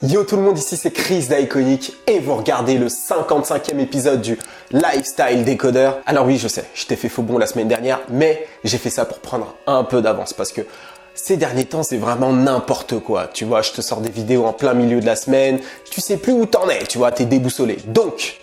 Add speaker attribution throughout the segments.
Speaker 1: Yo tout le monde, ici c'est Chris d'Iconic et vous regardez le 55e épisode du Lifestyle Décodeur. Alors oui, je sais, je t'ai fait faux bon la semaine dernière, mais j'ai fait ça pour prendre un peu d'avance parce que ces derniers temps, c'est vraiment n'importe quoi. Tu vois, je te sors des vidéos en plein milieu de la semaine, tu sais plus où t'en es, tu vois, t'es déboussolé. Donc,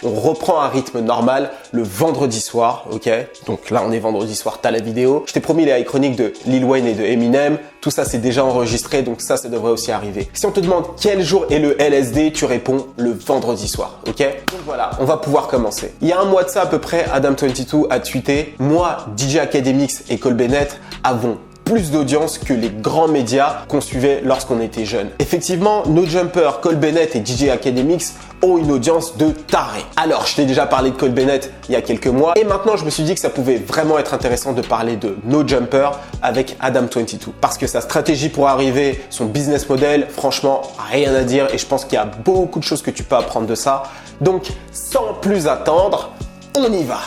Speaker 1: on reprend un rythme normal le vendredi soir, ok? Donc là, on est vendredi soir, t'as la vidéo. Je t'ai promis les chroniques de Lil Wayne et de Eminem. Tout ça, c'est déjà enregistré, donc ça devrait aussi arriver. Si on te demande quel jour est le LSD, tu réponds le vendredi soir, ok? Donc voilà, on va pouvoir commencer. Il y a un mois de ça à peu près, Adam22 a tweeté « Moi, DJ Akademiks et Cole Bennett avons plus d'audience que les grands médias qu'on suivait lorsqu'on était jeune. » Effectivement, No Jumper, Cole Bennett et DJ Akademiks ont une audience de tarés. Alors, je t'ai déjà parlé de Cole Bennett il y a quelques mois et maintenant je me suis dit que ça pouvait vraiment être intéressant de parler de No Jumper avec Adam22 parce que sa stratégie pour arriver, son business model, franchement, rien à dire et je pense qu'il y a beaucoup de choses que tu peux apprendre de ça. Donc, sans plus attendre, on y va.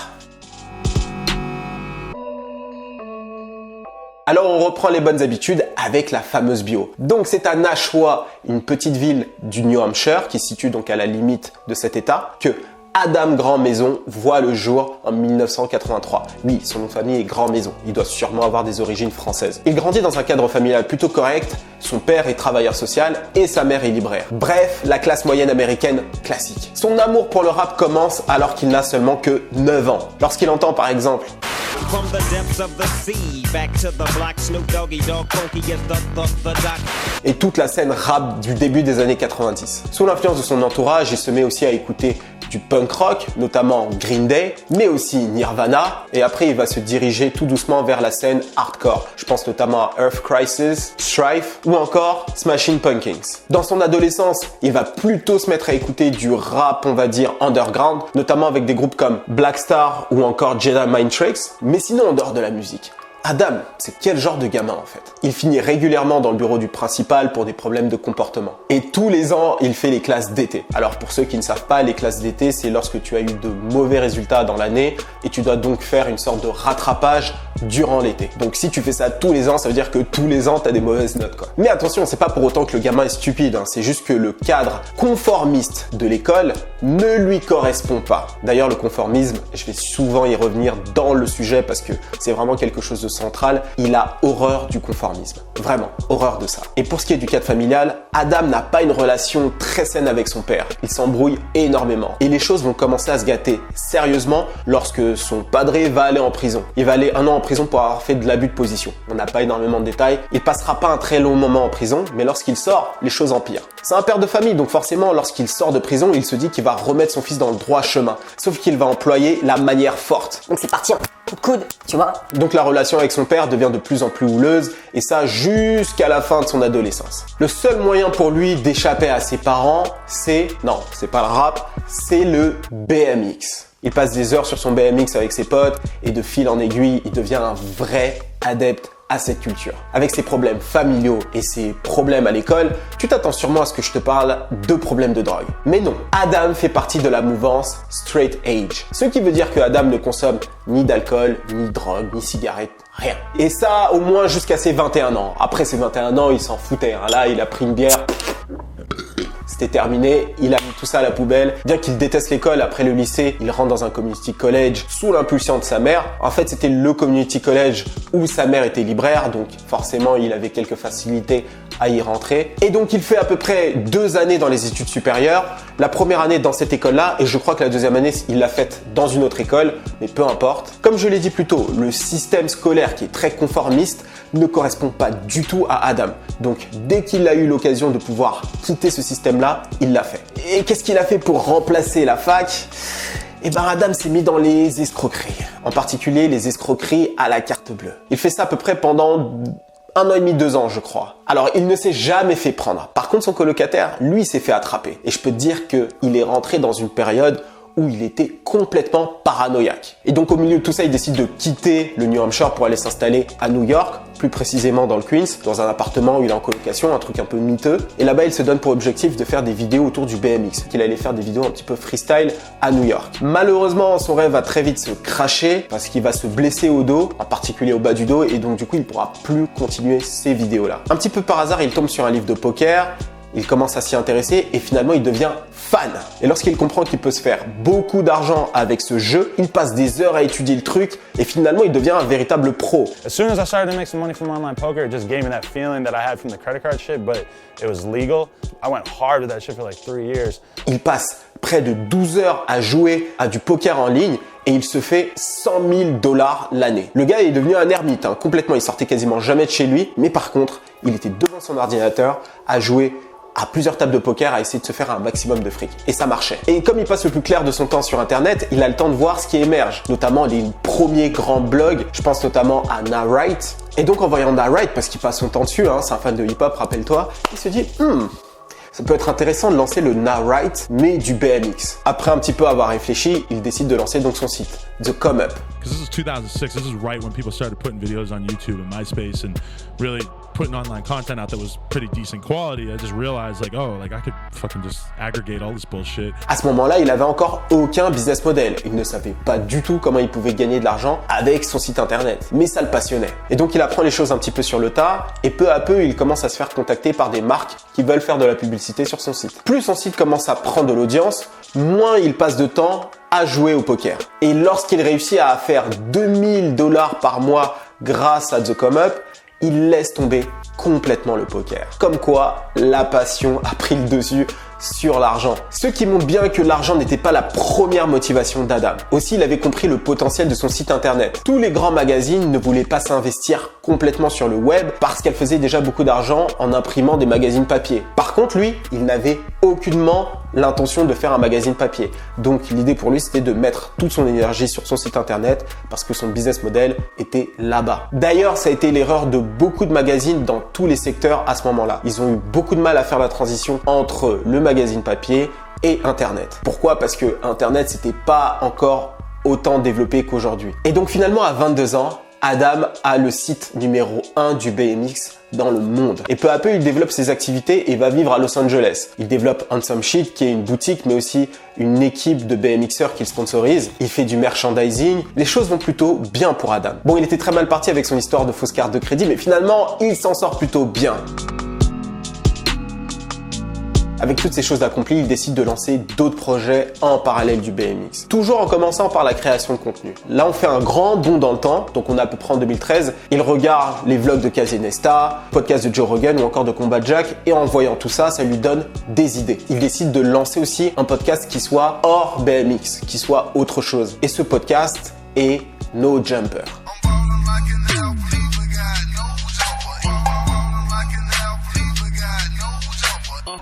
Speaker 1: Alors on reprend les bonnes habitudes avec la fameuse bio. Donc c'est à Nashua, une petite ville du New Hampshire qui se situe donc à la limite de cet état, que Adam Grand Maison voit le jour en 1983. Oui, son nom de famille est Grand Maison. Il doit sûrement avoir des origines françaises. Il grandit dans un cadre familial plutôt correct. Son père est travailleur social et sa mère est libraire. Bref, la classe moyenne américaine classique. Son amour pour le rap commence alors qu'il n'a seulement que 9 ans. Lorsqu'il entend par exemple et toute la scène rap du début des années 90. Sous l'influence de son entourage, il se met aussi à écouter du punk rock, notamment Green Day, mais aussi Nirvana. Et après, il va se diriger tout doucement vers la scène hardcore. Je pense notamment à Earth Crisis, Strife ou encore Smashing Pumpkins. Dans son adolescence, il va plutôt se mettre à écouter du rap, on va dire, underground, notamment avec des groupes comme Black Star ou encore Jedi Mind Tricks. Mais sinon, en dehors de la musique, Adam, c'est quel genre de gamin en fait? Il finit régulièrement dans le bureau du principal pour des problèmes de comportement. Et tous les ans, il fait les classes d'été. Alors pour ceux qui ne savent pas, les classes d'été, c'est lorsque tu as eu de mauvais résultats dans l'année et tu dois donc faire une sorte de rattrapage durant l'été. Donc si tu fais ça tous les ans, ça veut dire que tous les ans, tu as des mauvaises notes quoi. Mais attention, c'est pas pour autant que le gamin est stupide, hein. C'est juste que le cadre conformiste de l'école ne lui correspond pas. D'ailleurs, le conformisme, je vais souvent y revenir dans le sujet parce que c'est vraiment quelque chose de central, il a horreur du conformisme. Vraiment, horreur de ça. Et pour ce qui est du cadre familial, Adam n'a pas une relation très saine avec son père. Il s'embrouille énormément. Et les choses vont commencer à se gâter sérieusement lorsque son padré va aller en prison. Il va aller 1 an en prison pour avoir fait de l'abus de position. On n'a pas énormément de détails. Il passera pas un très long moment en prison, mais lorsqu'il sort, les choses empirent. C'est un père de famille, donc forcément, lorsqu'il sort de prison, il se dit qu'il va remettre son fils dans le droit chemin. Sauf qu'il va employer la manière forte.
Speaker 2: Donc c'est parti en coup de coude, tu vois.
Speaker 1: Donc la relation avec son père devient de plus en plus houleuse et ça jusqu'à la fin de son adolescence. Le seul moyen pour lui d'échapper à ses parents, c'est pas le rap, c'est le BMX. Il passe des heures sur son BMX avec ses potes et de fil en aiguille, il devient un vrai adepte à cette culture. Avec ses problèmes familiaux et ses problèmes à l'école, tu t'attends sûrement à ce que je te parle de problèmes de drogue. Mais non, Adam fait partie de la mouvance Straight Age. Ce qui veut dire que Adam ne consomme ni d'alcool, ni de drogue, ni cigarette, rien. Et ça au moins jusqu'à ses 21 ans. Après ses 21 ans, il s'en foutait. Hein. Là, il a pris une bière. C'était terminé, il a mis tout ça à la poubelle. Bien qu'il déteste l'école, après le lycée, il rentre dans un community college sous l'impulsion de sa mère. En fait, c'était le community college où sa mère était libraire, donc forcément, il avait quelques facilités à y rentrer. Et donc, il fait à peu près 2 années dans les études supérieures. La première année dans cette école-là, et je crois que la deuxième année, il l'a faite dans une autre école, mais peu importe. Comme je l'ai dit plus tôt, le système scolaire qui est très conformiste ne correspond pas du tout à Adam. Donc, dès qu'il a eu l'occasion de pouvoir quitter ce système-là, il l'a fait. Et qu'est-ce qu'il a fait pour remplacer la fac ? Eh ben, Adam s'est mis dans les escroqueries. En particulier, les escroqueries à la carte bleue. Il fait ça à peu près pendant 1 an et demi, 2 ans, je crois. Alors, il ne s'est jamais fait prendre. Par contre, son colocataire, lui, s'est fait attraper. Et je peux te dire qu'il est rentré dans une période où il était complètement paranoïaque. Et donc au milieu de tout ça, il décide de quitter le New Hampshire pour aller s'installer à New York, plus précisément dans le Queens, dans un appartement où il est en colocation, un truc un peu miteux. Et là-bas, il se donne pour objectif de faire des vidéos autour du BMX, qu'il allait faire des vidéos un petit peu freestyle à New York. Malheureusement, son rêve va très vite se crasher parce qu'il va se blesser au dos, en particulier au bas du dos, et donc du coup, il pourra plus continuer ces vidéos-là. Un petit peu par hasard, il tombe sur un livre de poker. il commence à s'y intéresser et finalement il devient fan. Et lorsqu'il comprend qu'il peut se faire beaucoup d'argent avec ce jeu, il passe des heures à étudier le truc et finalement il devient un véritable pro.
Speaker 3: As soon as I started to make some money from online poker, it just gave me that feeling that I had from the credit card shit, but it was legal. I went hard with that shit for like 3 years.
Speaker 1: Il passe près de 12 heures à jouer à du poker en ligne et il se fait 100 000 $ l'année. Le gars est devenu un ermite, complètement. Il sortait quasiment jamais de chez lui, mais par contre, il était devant son ordinateur à jouer à plusieurs tables de poker, à essayer de se faire un maximum de fric. Et ça marchait. Et comme il passe le plus clair de son temps sur Internet, il a le temps de voir ce qui émerge, notamment les premiers grands blogs. Je pense notamment à Nah-Right. Et donc en voyant Nah-Right, parce qu'il passe son temps dessus, c'est un fan de hip-hop, rappelle-toi, il se dit ça peut être intéressant de lancer le Nah-Right, mais du BMX. Après un petit peu avoir réfléchi, il décide de lancer donc son site, The Come Up.
Speaker 4: Because this is 2006, this is right when people started putting videos on YouTube and MySpace and really putting online content out that was pretty decent quality. I just realized I could fucking just aggregate all this bullshit.
Speaker 1: À ce moment-là, il avait encore aucun business model. Il ne savait pas du tout comment il pouvait gagner de l'argent avec son site internet. Mais ça le passionnait. Et donc il apprend les choses un petit peu sur le tas et peu à peu, il commence à se faire contacter par des marques qui veulent faire de la publicité sur son site. Plus son site commence à prendre de l'audience, moins il passe de temps à jouer au poker. Et lorsqu'il réussit à faire 2000 $ par mois grâce à The Come Up, il laisse tomber complètement le poker. Comme quoi, la passion a pris le dessus sur l'argent. Ce qui montre bien que l'argent n'était pas la première motivation d'Adam. Aussi, il avait compris le potentiel de son site internet. Tous les grands magazines ne voulaient pas s'investir complètement sur le web parce qu'elle faisait déjà beaucoup d'argent en imprimant des magazines papier. Par contre, lui, il n'avait aucunement l'intention de faire un magazine papier. Donc l'idée pour lui, c'était de mettre toute son énergie sur son site internet parce que son business model était là-bas. D'ailleurs, ça a été l'erreur de beaucoup de magazines dans tous les secteurs à ce moment-là. Ils ont eu beaucoup de mal à faire la transition entre le magazine papier et Internet. Pourquoi? Parce que Internet, c'était pas encore autant développé qu'aujourd'hui. Et donc finalement, à 22 ans, Adam a le site numéro 1 du BMX dans le monde. Et peu à peu, il développe ses activités et va vivre à Los Angeles. Il développe Handsome Shit, qui est une boutique, mais aussi une équipe de BMXeurs qu'il sponsorise. Il fait du merchandising. Les choses vont plutôt bien pour Adam. Bon, il était très mal parti avec son histoire de fausse carte de crédit, mais finalement, il s'en sort plutôt bien. Avec toutes ces choses accomplies, il décide de lancer d'autres projets en parallèle du BMX. Toujours en commençant par la création de contenu. Là, on fait un grand bond dans le temps, donc on est à peu près en 2013. Il regarde les vlogs de Casey Neistat, podcast de Joe Rogan ou encore de Combat Jack, et en voyant tout ça, ça lui donne des idées. Il décide de lancer aussi un podcast qui soit hors BMX, qui soit autre chose. Et ce podcast est No Jumper.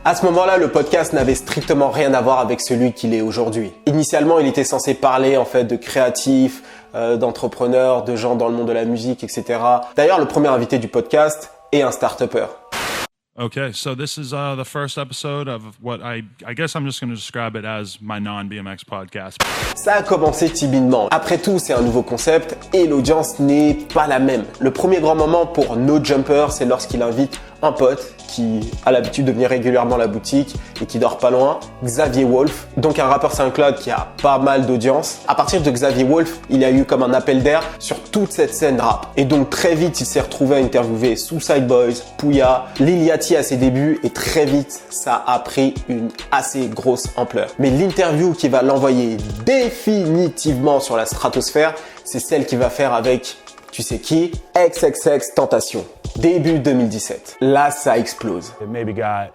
Speaker 1: À ce moment-là, le podcast n'avait strictement rien à voir avec celui qu'il est aujourd'hui. Initialement, il était censé parler en fait de créatifs, d'entrepreneurs, de gens dans le monde de la musique, etc. D'ailleurs, le premier invité du podcast est un start-upper.
Speaker 4: Okay, so this is the first episode of what I guess I'm just going to describe it as my non-BMX podcast.
Speaker 1: Ça a commencé timidement. Après tout, c'est un nouveau concept et l'audience n'est pas la même. Le premier grand moment pour No Jumper, c'est lorsqu'il invite un pote qui a l'habitude de venir régulièrement à la boutique et qui dort pas loin, Xavier Wolf, donc un rappeur SoundCloud qui a pas mal d'audience. À partir de Xavier Wolf, il y a eu comme un appel d'air sur toute cette scène rap. Et donc très vite, il s'est retrouvé à interviewer Suicide Boys, Pouya, Lil Yachty à ses débuts et très vite, ça a pris une assez grosse ampleur. Mais l'interview qui va l'envoyer définitivement sur la stratosphère, c'est celle qu'il va faire avec, tu sais qui? XXXTentacion. Début 2017. Là, ça explose.
Speaker 3: It maybe got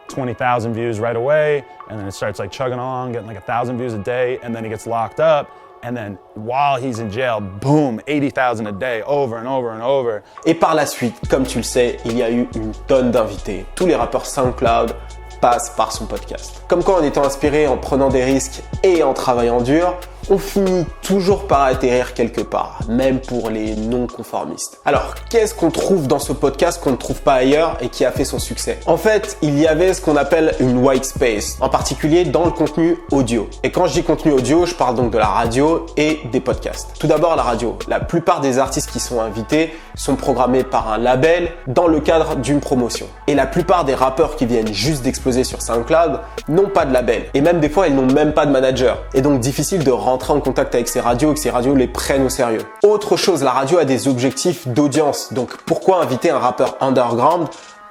Speaker 3: 20,000 views right away, and then it starts like chugging along, getting like 1,000 views a day, and then he gets locked up, and then while he's in jail, boom, 80,000 a day, over and over and over.
Speaker 1: Et par la suite, comme tu le sais, il y a eu une tonne d'invités. Tous les rappeurs SoundCloud passent par son podcast. Comme quoi, en étant inspiré, en prenant des risques et en travaillant dur, on finit toujours par atterrir quelque part, même pour les non-conformistes. Alors, qu'est-ce qu'on trouve dans ce podcast qu'on ne trouve pas ailleurs et qui a fait son succès? En fait, il y avait ce qu'on appelle une white space, en particulier dans le contenu audio. Et quand je dis contenu audio, je parle donc de la radio et des podcasts. Tout d'abord, la radio. La plupart des artistes qui sont invités sont programmés par un label dans le cadre d'une promotion. Et la plupart des rappeurs qui viennent juste d'exploser sur SoundCloud n'ont pas de label. Et même des fois, ils n'ont même pas de manager. Et donc, difficile de rentrer en contact avec ces radios et que ces radios les prennent au sérieux. Autre chose, la radio a des objectifs d'audience. Donc pourquoi inviter un rappeur underground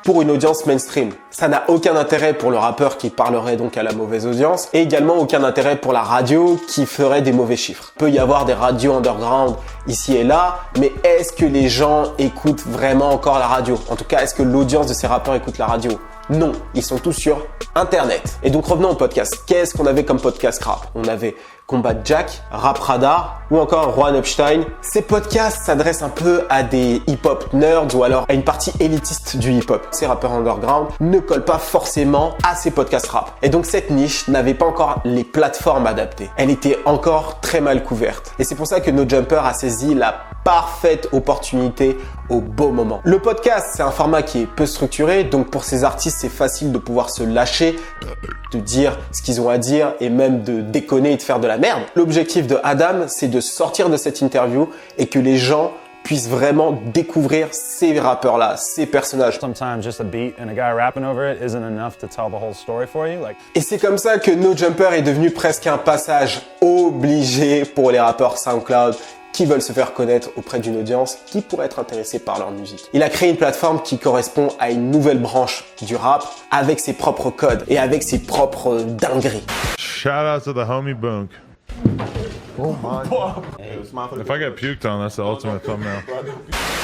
Speaker 1: pour une audience mainstream. Ça n'a aucun intérêt pour le rappeur qui parlerait donc à la mauvaise audience et également aucun intérêt pour la radio qui ferait des mauvais chiffres. Il peut y avoir des radios underground ici et là, mais est-ce que les gens écoutent vraiment encore la radio? En tout cas, est-ce que l'audience de ces rappeurs écoute la radio? Non, ils sont tous sur Internet. Et donc revenons au podcast. Qu'est-ce qu'on avait comme podcast rap? On avait Combat Jack, Rap Radar ou encore Juan Epstein. Ces podcasts s'adressent un peu à des hip-hop nerds ou alors à une partie élitiste du hip-hop. Ces rappeurs underground ne collent pas forcément à ces podcasts rap. Et donc cette niche n'avait pas encore les plateformes adaptées. Elle était encore très mal couverte. Et c'est pour ça que No Jumper a saisi la parfaite opportunité au beau moment. Le podcast, c'est un format qui est peu structuré, donc pour ces artistes, c'est facile de pouvoir se lâcher, de dire ce qu'ils ont à dire et même de déconner et de faire de la merde. L'objectif de Adam, c'est de sortir de cette interview et que les gens puissent vraiment découvrir ces rappeurs-là, ces personnages.
Speaker 3: Sometimes just a beat and a guy rapping over it isn't enough to tell the whole story for you.
Speaker 1: Et c'est comme ça que No Jumper est devenu presque un passage obligé pour les rappeurs SoundCloud qui veulent se faire connaître auprès d'une audience qui pourrait être intéressée par leur musique. Il a créé une plateforme qui correspond à une nouvelle branche du rap avec ses propres codes et avec ses propres dingueries.
Speaker 5: Shout out to the homie Bunk. Oh my. If I get puked on, that's the ultimate thumbnail.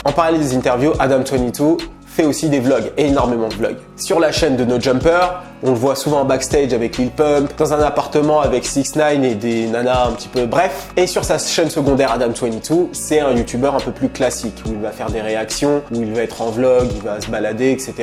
Speaker 1: En parallèle des interviews, Adam22 fait aussi des vlogs, énormément de vlogs. Sur la chaîne de No Jumper, on le voit souvent en backstage avec Lil Pump, dans un appartement avec 6ix9ine et des nanas un petit peu bref. Et sur sa chaîne secondaire Adam22, c'est un youtubeur un peu plus classique, où il va faire des réactions, où il va être en vlog, il va se balader, etc.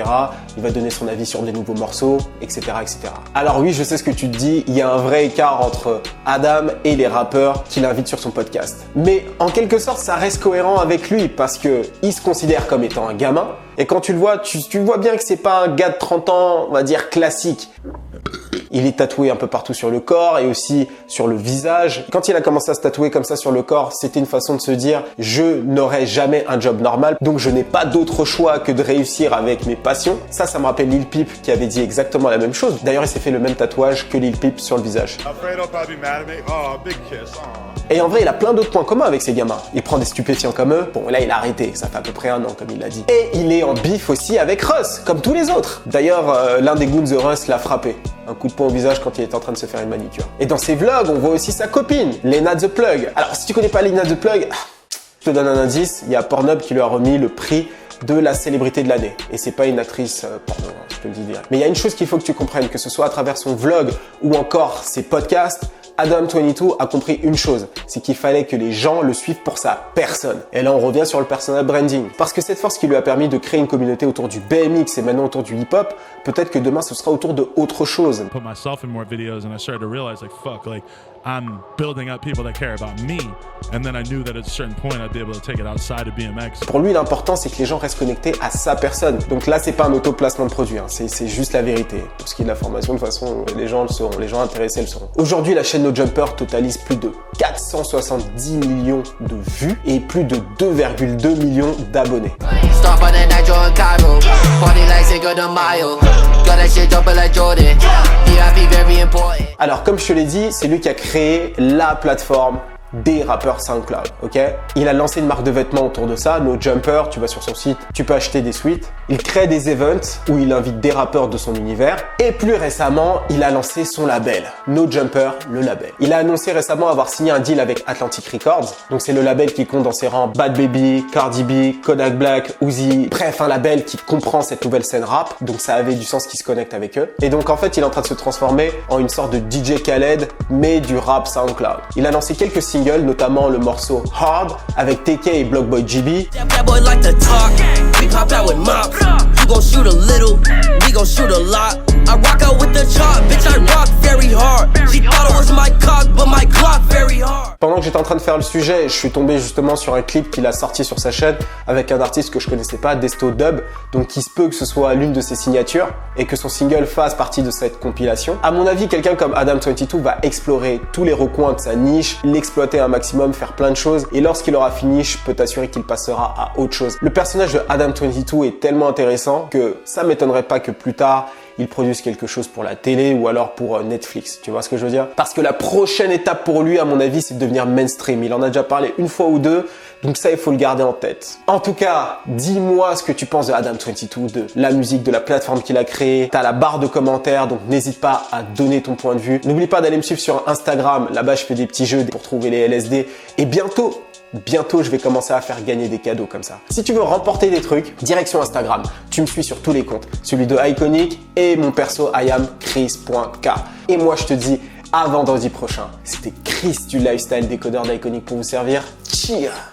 Speaker 1: Il va donner son avis sur des nouveaux morceaux, etc., etc. Alors oui, je sais ce que tu te dis, il y a un vrai écart entre Adam et les rappeurs qu'il invite sur son podcast. Mais en quelque sorte, ça reste cohérent avec lui, parce que il se considère comme étant un gamin, et quand tu le vois, tu vois bien que c'est pas un gars de 30 ans, on va dire classique. Il est tatoué un peu partout sur le corps et aussi sur le visage. Quand il a commencé à se tatouer comme ça sur le corps, c'était une façon de se dire « je n'aurai jamais un job normal, donc je n'ai pas d'autre choix que de réussir avec mes passions ». Ça me rappelle Lil Peep qui avait dit exactement la même chose. D'ailleurs, il s'est fait le même tatouage que Lil Peep sur le visage. Et en vrai, il a plein d'autres points communs avec ces gamins. Il prend des stupéfiants comme eux. Bon, là, il a arrêté. Ça fait à peu près 1 an, comme il l'a dit. Et il est en bif aussi avec Russ, comme tous les autres. D'ailleurs, l'un des goons de Russ l'a frappé. Un coup de poing au visage quand il était en train de se faire une manicure. Et dans ses vlogs, on voit aussi sa copine, Lena The Plug. Alors, si tu connais pas Lena The Plug, je te donne un indice. Il y a Pornhub qui lui a remis le prix de la célébrité de l'année. Et c'est pas une actrice porno, je te le dis direct. Mais il y a une chose qu'il faut que tu comprennes, que ce soit à travers son vlog ou encore ses podcasts, Adam22 a compris une chose, c'est qu'il fallait que les gens le suivent pour sa personne. Et là, on revient sur le personal branding. Parce que cette force qui lui a permis de créer une communauté autour du BMX et maintenant autour du hip-hop, peut-être que demain, ce sera autour de autre chose.
Speaker 4: Put myself in more videos and I started to realize like, fuck, like I'm building up people that care about me. And then I knew that at a certain point I'd be able to take it outside of BMX.
Speaker 1: Pour lui, l'important, c'est que les gens restent connectés à sa personne. Donc là, c'est pas un auto-placement de produit, hein. C'est juste la vérité. Pour ce qui est de la formation, de toute façon, les gens le sauront, les gens intéressés le sauront. Aujourd'hui, la chaîne No Jumper totalise plus de 470 millions de vues et plus de 2,2 millions d'abonnés. Alors, comme je te l'ai dit, c'est lui qui a créé la plateforme des rappeurs SoundCloud, ok? Il a lancé une marque de vêtements autour de ça, No Jumper, tu vas sur son site, tu peux acheter des suites. Il crée des events où il invite des rappeurs de son univers. Et plus récemment, il a lancé son label, No Jumper, le label. Il a annoncé récemment avoir signé un deal avec Atlantic Records. Donc c'est le label qui compte dans ses rangs Bad Baby, Cardi B, Kodak Black, Uzi. Bref, un label qui comprend cette nouvelle scène rap. Donc ça avait du sens qu'il se connecte avec eux. Et donc en fait, il est en train de se transformer en une sorte de DJ Khaled, mais du rap SoundCloud. Il a lancé quelques singles, notamment le morceau Hard avec TK et Blockboy GB. Pendant que j'étais en train de faire le sujet, je suis tombé justement sur un clip qu'il a sorti sur sa chaîne avec un artiste que je connaissais pas, Desto Dub, donc il se peut que ce soit l'une de ses signatures et que son single fasse partie de cette compilation. À mon avis, quelqu'un comme Adam22 va explorer tous les recoins de sa niche, l'exploiter un maximum, faire plein de choses et lorsqu'il aura fini, je peux t'assurer qu'il passera à autre chose. Le personnage de Adam22 est tellement intéressant que ça m'étonnerait pas que plus tard, ils produisent quelque chose pour la télé ou alors pour Netflix. Tu vois ce que je veux dire? Parce que la prochaine étape pour lui, à mon avis, c'est de devenir mainstream. Il en a déjà parlé une fois ou deux, donc ça, il faut le garder en tête. En tout cas, dis-moi ce que tu penses de Adam22, de la musique, de la plateforme qu'il a créée. T'as la barre de commentaires, donc n'hésite pas à donner ton point de vue. N'oublie pas d'aller me suivre sur Instagram. Là-bas, je fais des petits jeux pour trouver les LSD. Et bientôt, je vais commencer à faire gagner des cadeaux comme ça. Si tu veux remporter des trucs, direction Instagram. Tu me suis sur tous les comptes. Celui de Iconic et mon perso IamChris.k. Et moi, je te dis à vendredi prochain. C'était Chris du Lifestyle Décodeur d'Iconic pour vous servir. Cheers!